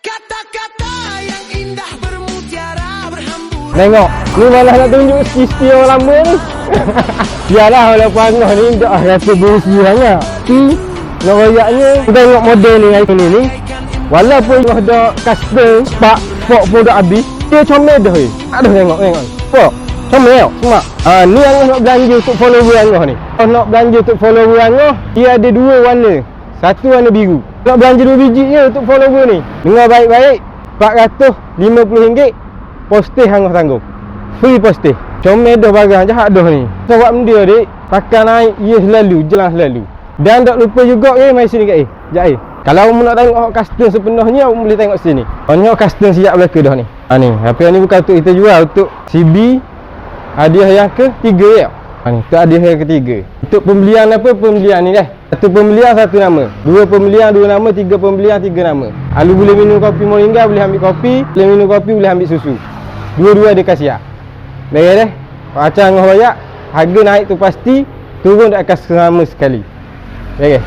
Kata-kata yang indah bermutiara berhamburan. Tengok, ni malah nak tunjuk ski-ski orang lama ni. Biarlah walaupun Angah ni tak rasa berusia sangat. Tapi nak royaknya, kita tengok model ni hari ni. Walaupun ada custom, sport pun dah habis, dia comel dah weh. Aduh tengok. Sport, comel tau, semak. Ni Angah nak belanja untuk follower Angah ni. Kalau nak belanja untuk follower Angah, dia ada dua warna. Satu warna biru. Nak belanja 2 biji je untuk follower ni. Dengar baik-baik, RM450 posting Angah tanggung. Free posting. Comel dah barang jahat dah ni. So buat benda dik, pakai naik ye selalu, jalan selalu. Dan tak lupa juga mai sini kat Sekejap Kalau mu nak tengok custom sepenuhnya, mu boleh tengok sini. Ni custom siap belaka dah ni. Ni, tapi ni bukan untuk kita jual, untuk CB hadiah yang ketiga ya. Ni, untuk hadiah yang ketiga. Untuk pembelian apa? Pembelian ni dah. Satu pembelian satu nama. Dua pembelian dua nama, tiga pembelian tiga nama. Alu boleh minum kopi moringa, boleh ambil kopi, boleh minum kopi, boleh ambil susu. Dua-dua dia kasih ya. Baik dah. Macam Angah royak, harga naik tu pasti, turun tak akan sama sekali. Baik.